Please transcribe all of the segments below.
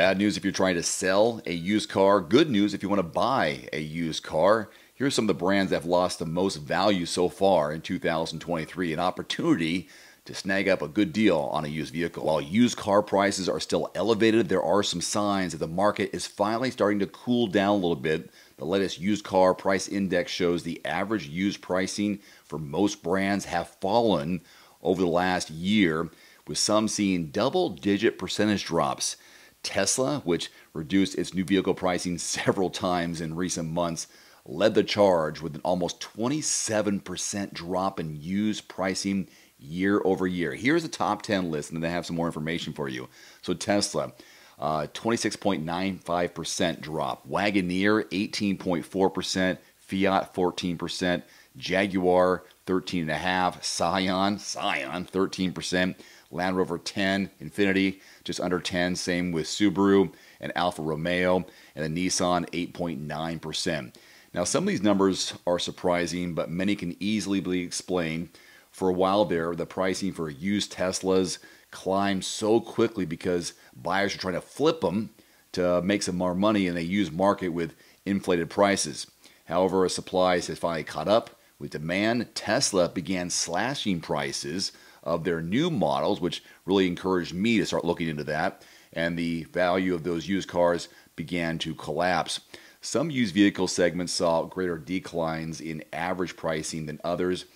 Bad news if you're trying to sell a used car. Good news if you want to buy a used car. Here are some of the brands that have lost the most value so far in 2023. An opportunity to snag up a good deal on a used vehicle. While used car prices are still elevated, there are some signs that the market is finally starting to cool down a little bit. The latest used car price index shows the average used pricing for most brands have fallen over the last year, with some seeing double-digit percentage drops. Tesla, which reduced its new vehicle pricing several times in recent months, led the charge with an almost 27% drop in used pricing year over year. Here's the top 10 list, and then I have some more information for you. So Tesla, 26.95% drop. Wagoneer, 18.4%. Fiat, 14%. Jaguar, 13.5%. Scion, 13%. Land Rover, 10%. Infiniti, just under 10%. Same with Subaru and Alfa Romeo. And then Nissan, 8.9%. Now, some of these numbers are surprising, but many can easily be explained. For a while there, the pricing for used Teslas climbed so quickly because buyers are trying to flip them to make some more money in a used market with inflated prices. However, as supply has finally caught up with demand, Tesla began slashing prices of their new models, which really encouraged me to start looking into that, and the value of those used cars began to collapse. Some used vehicle segments saw greater declines in average pricing than others.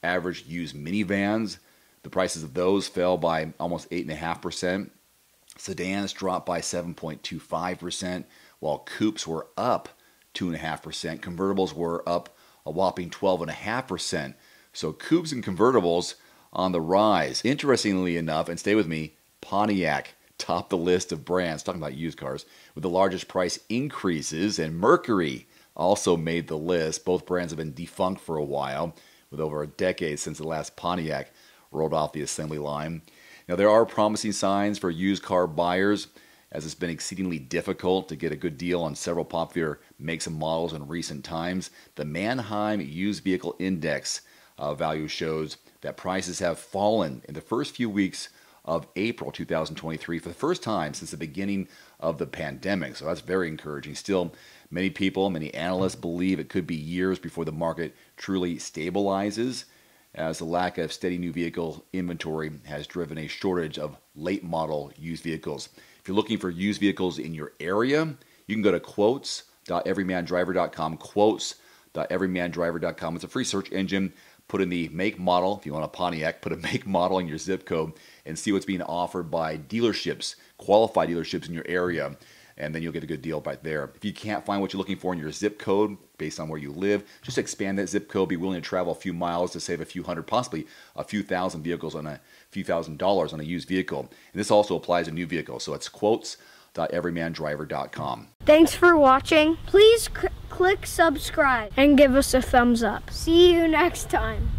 Average used minivans, the prices of those fell by almost 8.5%. Sedans dropped by 7.25%, while coupes were up 2.5%. Convertibles were up a whopping 12.5%. So coupes and convertibles on the rise. Interestingly enough, and stay with me, Pontiac topped the list of brands, talking about used cars, with the largest price increases, and Mercury also made the list. Both brands have been defunct for a while, with over a decade since the last Pontiac rolled off the assembly line. Now, there are promising signs for used car buyers, as it's been exceedingly difficult to get a good deal on several popular makes and models in recent times. The Manheim Used Vehicle Index value shows that prices have fallen in the first few weeks of April 2023 for the first time since the beginning of the pandemic. So that's very encouraging. Still, many people, many analysts believe it could be years before the market truly stabilizes, as the lack of steady new vehicle inventory has driven a shortage of late model used vehicles. If you're looking for used vehicles in your area, you can go to quotes.everymandriver.com, quotes.everymandriver.com. It's a free search engine. Put in the make model, if you want a Pontiac, put a make model in your zip code and see what's being offered by dealerships, qualified dealerships in your area, and then you'll get a good deal right there. If you can't find what you're looking for in your zip code based on where you live, just expand that zip code, be willing to travel a few miles to save a few hundred, possibly a few thousand vehicles on a few $1,000s on a used vehicle. And this also applies to new vehicles. So it's quotes.everymandriver.com. Thanks for watching. Please click subscribe and give us a thumbs up. See you next time.